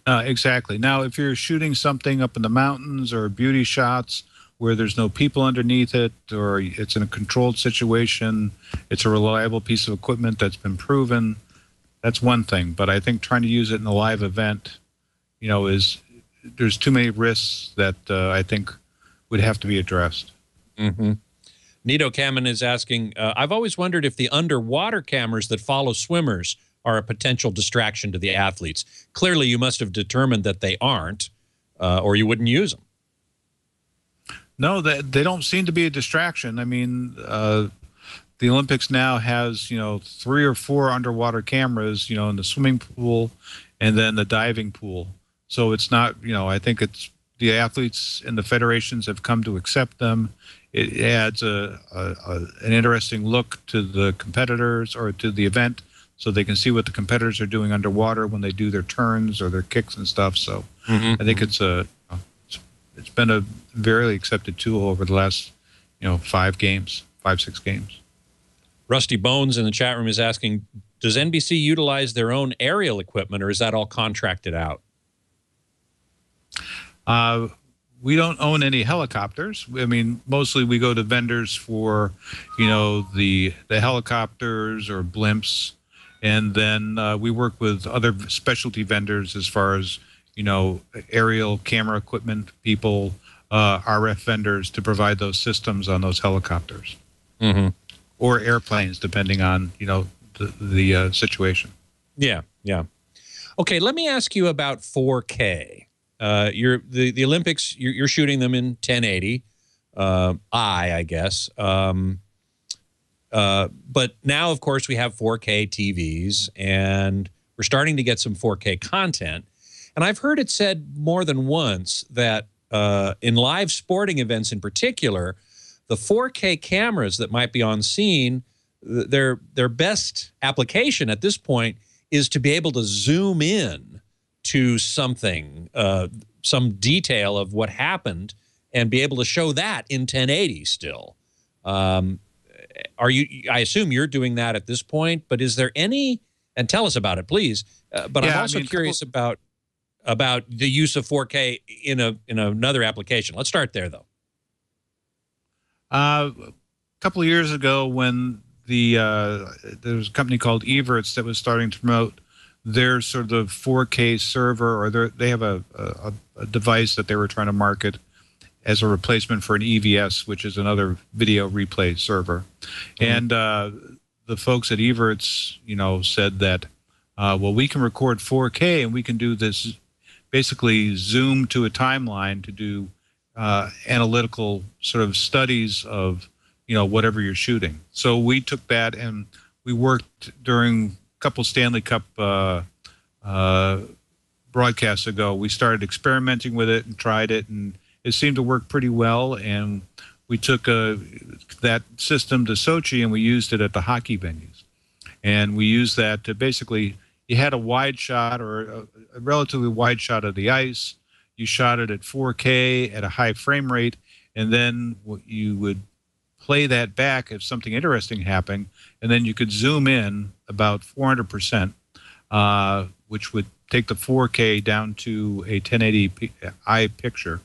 Exactly. Now, if you're shooting something up in the mountains or beauty shots where there's no people underneath it, or it's in a controlled situation, it's a reliable piece of equipment that's been proven, that's one thing. But I think trying to use it in a live event, you know, there's too many risks that I think would have to be addressed. Nito Kamen is asking, I've always wondered if the underwater cameras that follow swimmers are a potential distraction to the athletes. Clearly, you must have determined that they aren't, or you wouldn't use them. No, they don't seem to be a distraction. I mean, the Olympics now has, you know, 3 or 4 underwater cameras, you know, in the swimming pool and then the diving pool. So it's not, you know, I think it's the athletes and the federations have come to accept them. It adds an interesting look to the competitors or to the event, so they can see what the competitors are doing underwater when they do their turns or their kicks and stuff. So I think it's been a very accepted tool over the last, you know, 5, 6 games. Rusty Bones in the chat room is asking, does NBC utilize their own aerial equipment, or is that all contracted out? We don't own any helicopters. I mean, mostly we go to vendors for, you know, the helicopters or blimps, and then we work with other specialty vendors as far as, you know, aerial camera equipment people, RF vendors to provide those systems on those helicopters or airplanes, depending on, you know, the situation. Yeah. Okay, let me ask you about 4K. The Olympics, you're shooting them in 1080, I guess. But now, of course, we have 4K TVs, and we're starting to get some 4K content. And I've heard it said more than once that in live sporting events in particular, the 4K cameras that might be on scene, their best application at this point is to be able to zoom in to something, some detail of what happened, and be able to show that in 1080 still. Are you? I assume you're doing that at this point, but is there any? And tell us about it, please. But yeah, I'm also curious about the use of 4K in another application. Let's start there, though. A couple of years ago, when there was a company called Evertz that was starting to promote their sort of 4K server, or they have a device that they were trying to market as a replacement for an EVS, which is another video replay server. And the folks at Evertz, said that, well, we can record 4K and we can do this, basically zoom to a timeline to do analytical sort of studies of, whatever you're shooting. So we took that and we worked during a couple Stanley Cup broadcasts ago. We started experimenting with it and tried it, and it seemed to work pretty well. And we took that system to Sochi and we used it at the hockey venues. And we used that to basically, you had a wide shot or a relatively wide shot of the ice. You shot it at 4K at a high frame rate, and then you would play that back if something interesting happened, and then you could zoom in about 400%, which would take the 4K down to a 1080i picture.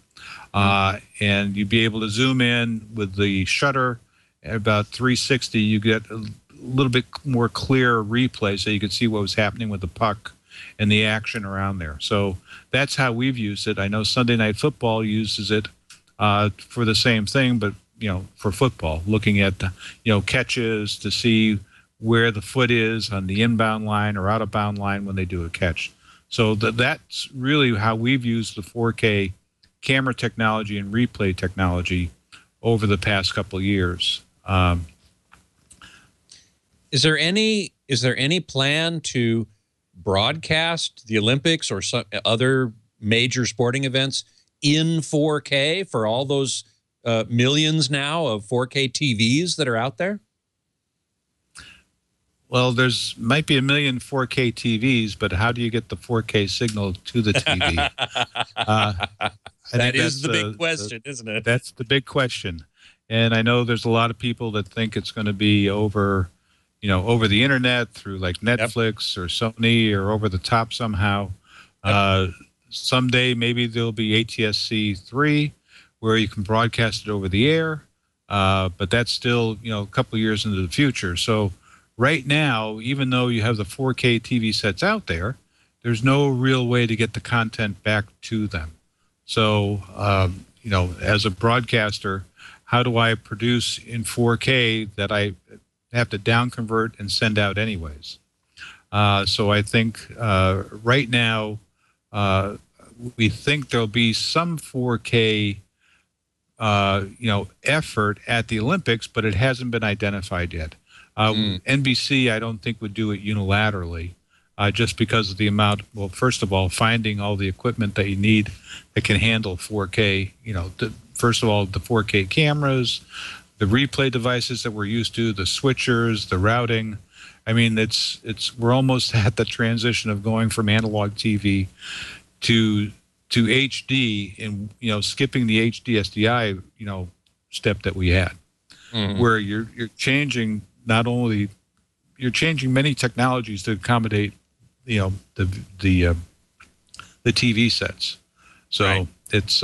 And you'd be able to zoom in with the shutter at about 360. You get a little bit more clear replay, so you could see what was happening with the puck and the action around there. So that's how we've used it. I know Sunday Night Football uses it for the same thing, but for football, looking at catches to see where the foot is on the inbound line or out of bound line when they do a catch. So that's really how we've used the 4K camera technology and replay technology over the past couple of years. Is there any plan to broadcast the Olympics or some other major sporting events in 4K for all those millions now of 4K TVs that are out there? Well, might be a million 4K TVs, but how do you get the 4K signal to the TV? That is the big question, isn't it? That's the big question. And I know there's a lot of people that think it's going to be over the internet through like Netflix or Sony or over the top somehow. Someday maybe there'll be ATSC3 where you can broadcast it over the air, but that's still a couple of years into the future. So right now, even though you have the 4K TV sets out there, there's no real way to get the content back to them. So as a broadcaster, how do I produce in 4K that I have to down convert and send out anyways? So I think right now we think there'll be some 4K effort at the Olympics, but it hasn't been identified yet. NBC, I don't think, would do it unilaterally, just because of the amount. Well, first of all, finding all the equipment that you need that can handle 4K. First of all, the 4K cameras, the replay devices that we're used to, the switchers, the routing. I mean, we're almost at the transition of going from analog TV to HD, and skipping the HD SDI step that we had, where you're changing you're changing many technologies to accommodate the TV sets. So right. It's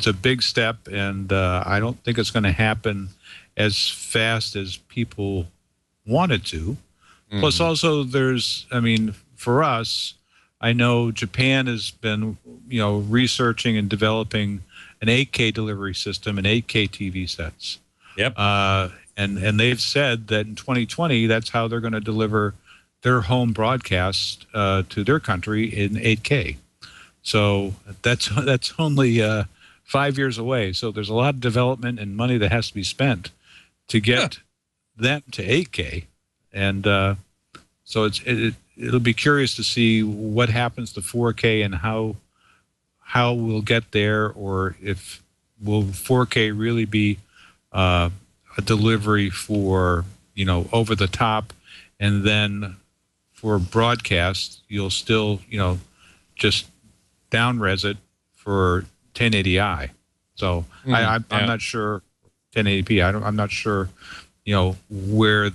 a big step, and I don't think it's going to happen as fast as people want it to. Plus, also for us, I know Japan has been researching and developing an 8K delivery system and 8K TV sets. Yep. And they've said that in 2020, that's how they're going to deliver their home broadcast to their country in 8K. So that's only 5 years away. So there's a lot of development and money that has to be spent to get them to 8K. And so it'll be curious to see what happens to 4K and how we'll get there, or if will 4K really be a delivery for, over the top, and then for broadcast, you'll still, just down-res it for 1080i. So I'm not sure 1080p. I'm not sure, where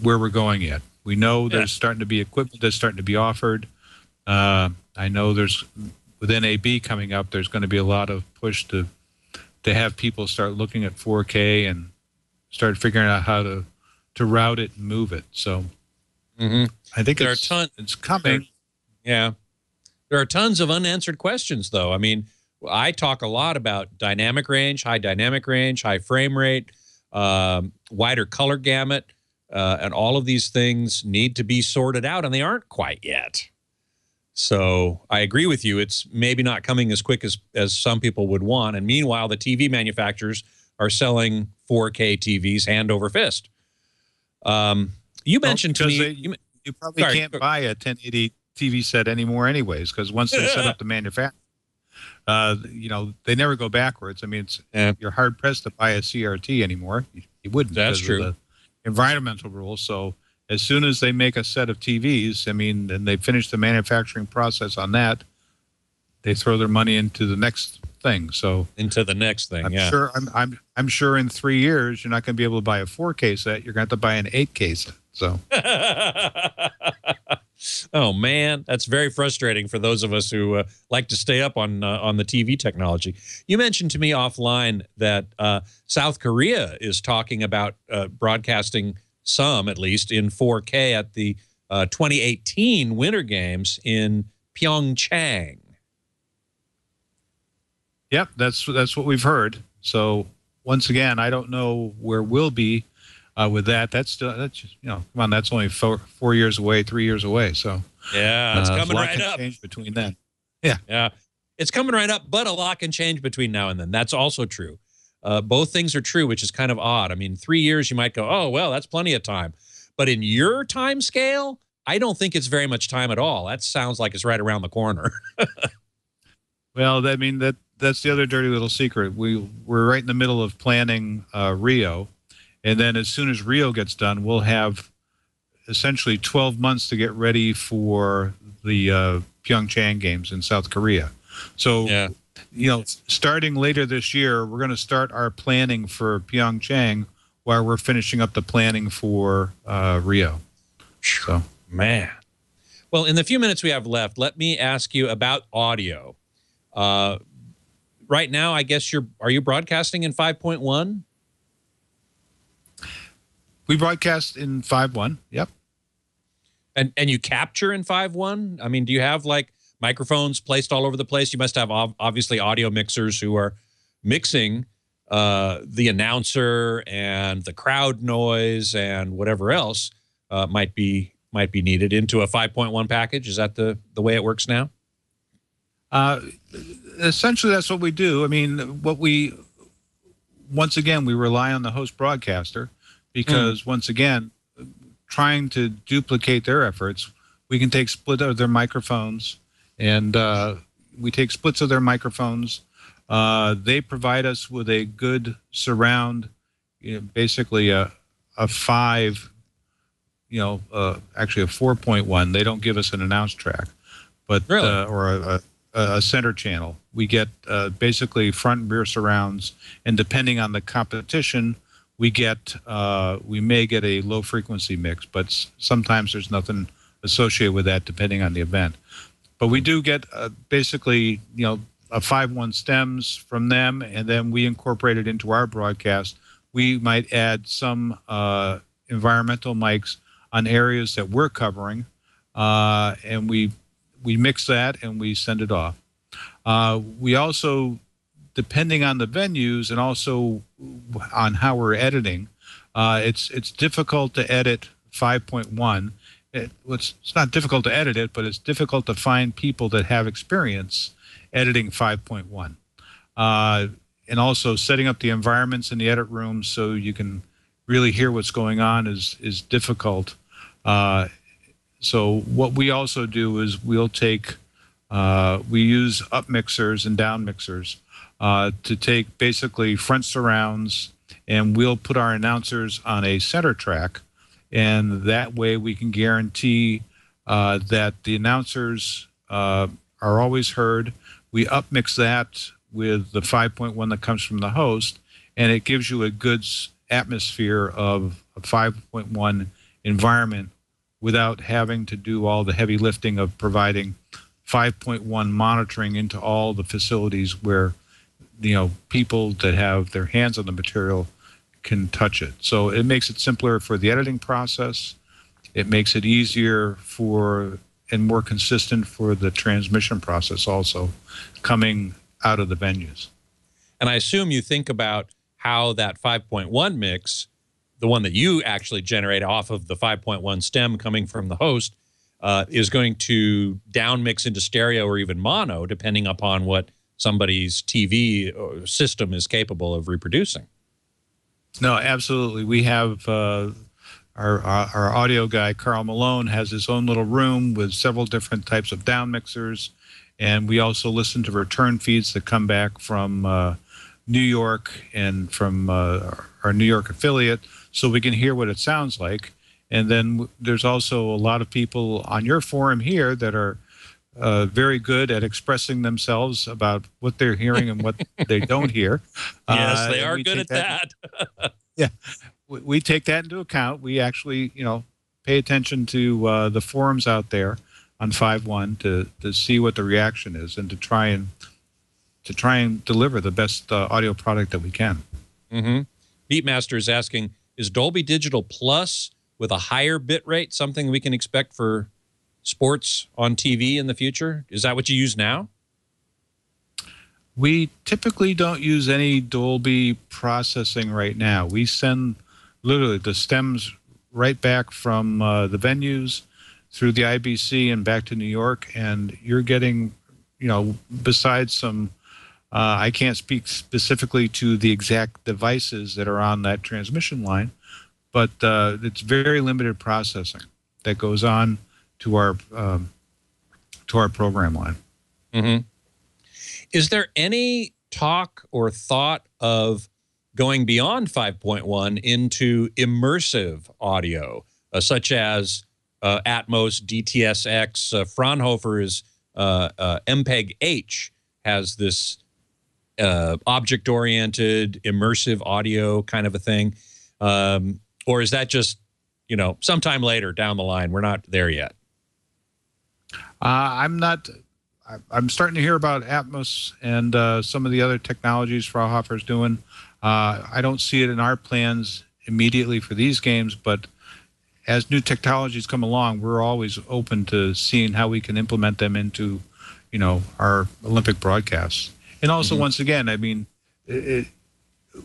we're going yet. We know there's starting to be equipment that's starting to be offered. I know with NAB coming up, there's going to be a lot of push to have people start looking at 4K and start figuring out how to route it and move it. So I think it's coming. There are tons of unanswered questions, though. I mean, I talk a lot about dynamic range, high dynamic range, high frame rate, wider color gamut, and all of these things need to be sorted out, and they aren't quite yet. So I agree with you. It's maybe not coming as quick as some people would want. And meanwhile, the TV manufacturers are selling 4K TVs hand over fist. You mentioned to me... You probably can't buy a 1080 TV set anymore anyways, because once they set up the manufacturer, they never go backwards. I mean, you're hard-pressed to buy a CRT anymore. You wouldn't. That's true. Of the environmental rules. So as soon as they make a set of TVs, and they finish the manufacturing process on that, they throw their money into the next thing. So into the next thing, I'm sure in 3 years you're not going to be able to buy a 4K set. You're going to have to buy an 8K set. So. Oh man, that's very frustrating for those of us who like to stay up on the TV technology. You mentioned to me offline that South Korea is talking about broadcasting some, at least, in 4K at the 2018 Winter Games in Pyeongchang. Yep, that's what we've heard. So once again, I don't know where we'll be with that. That's just, come on, that's only 4 years away, 3 years away. So it's coming right up. Change between then. Yeah, it's coming right up, but a lot can change between now and then. That's also true. Both things are true, which is kind of odd. I mean, 3 years, you might go, oh, well, that's plenty of time. But in your time scale, I don't think it's very much time at all. That sounds like it's right around the corner. Well, I mean, that's the other dirty little secret. We're right in the middle of planning Rio. And then as soon as Rio gets done, we'll have essentially 12 months to get ready for the Pyeongchang Games in South Korea. So, starting later this year, we're going to start our planning for Pyeongchang while we're finishing up the planning for Rio. So, man. Well, in the few minutes we have left, let me ask you about audio. Right now, I guess are you broadcasting in 5.1? We broadcast in 5.1. Yep. And you capture in 5.1? I mean, do you have like microphones placed all over the place? You must have obviously audio mixers who are mixing the announcer and the crowd noise and whatever else might be needed into a 5.1 package. Is that the way it works now? Essentially, that's what we do. I mean, once again, we rely on the host broadcaster. Because once again, trying to duplicate their efforts, we can take split of their microphones, and we take splits of their microphones. They provide us with a good surround, basically a 5, actually a 4.1. They don't give us an announce track, but really? Or a center channel. We get basically front and rear surrounds, and depending on the competition, we may get a low frequency mix, but sometimes there's nothing associated with that depending on the event. But we do get basically, a 5.1 stems from them, and then we incorporate it into our broadcast. We might add some environmental mics on areas that we're covering, and we mix that and we send it off. We also, depending on the venues and also on how we're editing, it's difficult to edit 5.1. It's not difficult to edit it, but it's difficult to find people that have experience editing 5.1. And also setting up the environments in the edit room so you can really hear what's going on is difficult. So what we also do is we use up mixers and down mixers to take basically front surrounds and we'll put our announcers on a center track, and that way we can guarantee that the announcers are always heard. We upmix that with the 5.1 that comes from the host, and it gives you a good atmosphere of a 5.1 environment without having to do all the heavy lifting of providing 5.1 monitoring into all the facilities where, you know, people that have their hands on the material can touch it. So it makes it simpler for the editing process. It makes it easier for and more consistent for the transmission process also coming out of the venues. And I assume you think about how that 5.1 mix, the one that you actually generate off of the 5.1 stem coming from the host, is going to down mix into stereo or even mono, depending upon what somebody's TV system is capable of reproducing. No, absolutely. We have our audio guy, Carl Malone, has his own little room with several different types of down mixers. And we also listen to return feeds that come back from New York and from our New York affiliate, so we can hear what it sounds like. And then there's also a lot of people on your forum here that are very good at expressing themselves about what they're hearing and what they don't hear. Yes, they are good at that. Yeah, we take that into account. We actually, you know, pay attention to the forums out there on 5.1 to see what the reaction is and to try and deliver the best audio product that we can. Mm-hmm. Beatmaster is asking, is Dolby Digital Plus with a higher bit rate something we can expect for sports on TV in the future? Is that what you use now? We typically don't use any Dolby processing right now. We send literally the stems right back from the venues through the IBC and back to New York, and you're getting, you know, besides some, I can't speak specifically to the exact devices that are on that transmission line, but it's very limited processing that goes on to our program line. Mm-hmm. Is there any talk or thought of going beyond 5.1 into immersive audio, such as Atmos, DTSX? Fraunhofer's MPEG-H has this object-oriented, immersive audio kind of a thing. Or is that just, you know, sometime later down the line? We're not there yet. I'm starting to hear about Atmos and some of the other technologies Fraunhofer's doing. I don't see it in our plans immediately for these games, but as new technologies come along, we're always open to seeing how we can implement them into, you know, our Olympic broadcasts. And also, once again, I mean,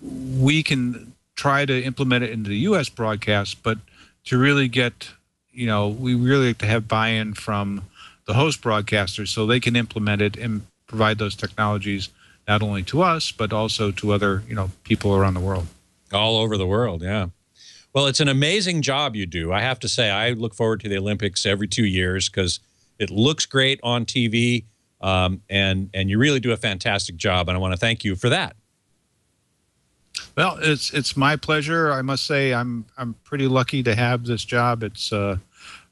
we can try to implement it into the U.S. broadcast, but to really get, you know, we really like to have buy-in from the host broadcasters so they can implement it and provide those technologies not only to us, but also to other, you know, people around the world. All over the world, yeah. Well, it's an amazing job you do. I have to say, I look forward to the Olympics every 2 years because it looks great on TV, and you really do a fantastic job, and I want to thank you for that. Well, it's my pleasure. I must say I'm pretty lucky to have this job. It's a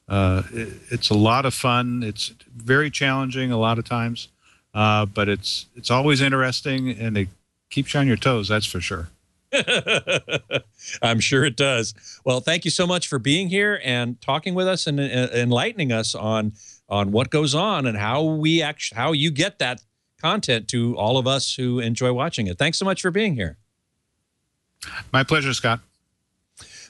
lot of fun. It's very challenging a lot of times, but it's always interesting, and it keeps you on your toes. That's for sure. I'm sure it does. Well, thank you so much for being here and talking with us and enlightening us on what goes on and how you get that content to all of us who enjoy watching it. Thanks so much for being here. My pleasure, Scott.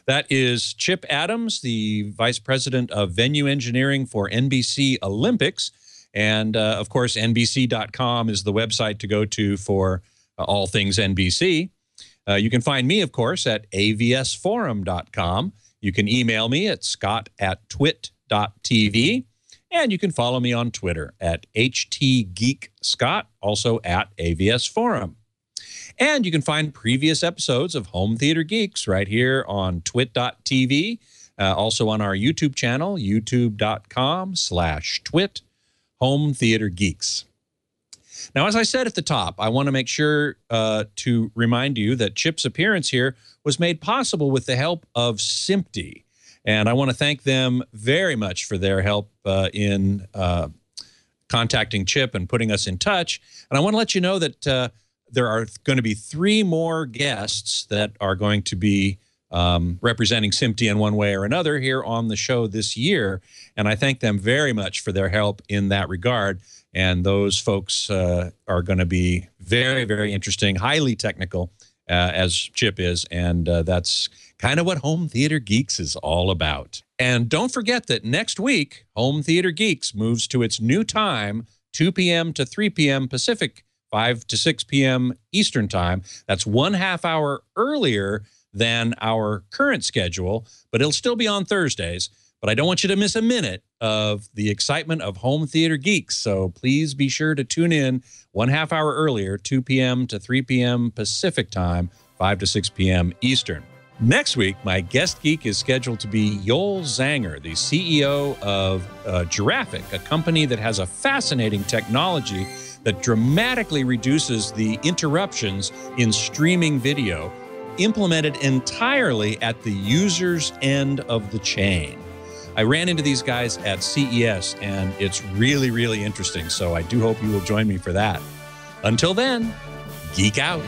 That is Chip Adams, the Vice President of Venue Engineering for NBC Olympics. And, of course, NBC.com is the website to go to for all things NBC. You can find me, of course, at avsforum.com. You can email me at scott@twit.tv. And you can follow me on Twitter at htgeekscott, also at avsforum. And you can find previous episodes of Home Theater Geeks right here on twit.tv, also on our YouTube channel, youtube.com/twit, Home Theater Geeks. Now, as I said at the top, I want to make sure to remind you that Chip's appearance here was made possible with the help of Simpty. And I want to thank them very much for their help in contacting Chip and putting us in touch. And I want to let you know that there are going to be 3 more guests that are going to be representing Simpty in one way or another here on the show this year. And I thank them very much for their help in that regard. And those folks are going to be very, very interesting, highly technical, as Chip is. And that's kind of what Home Theater Geeks is all about. And don't forget that next week, Home Theater Geeks moves to its new time, 2 p.m. to 3 p.m. Pacific, 5 to 6 p.m. Eastern Time. That's 1/2 hour earlier than our current schedule, but it'll still be on Thursdays. But I don't want you to miss a minute of the excitement of Home Theater Geeks. So please be sure to tune in 1/2 hour earlier, 2 p.m. to 3 p.m. Pacific Time, 5 to 6 p.m. Eastern. Next week, my guest geek is scheduled to be Yoel Zanger, the CEO of Giraffic, a company that has a fascinating technology that dramatically reduces the interruptions in streaming video, implemented entirely at the user's end of the chain. I ran into these guys at CES, and it's really, really interesting. So I do hope you will join me for that. Until then, geek out.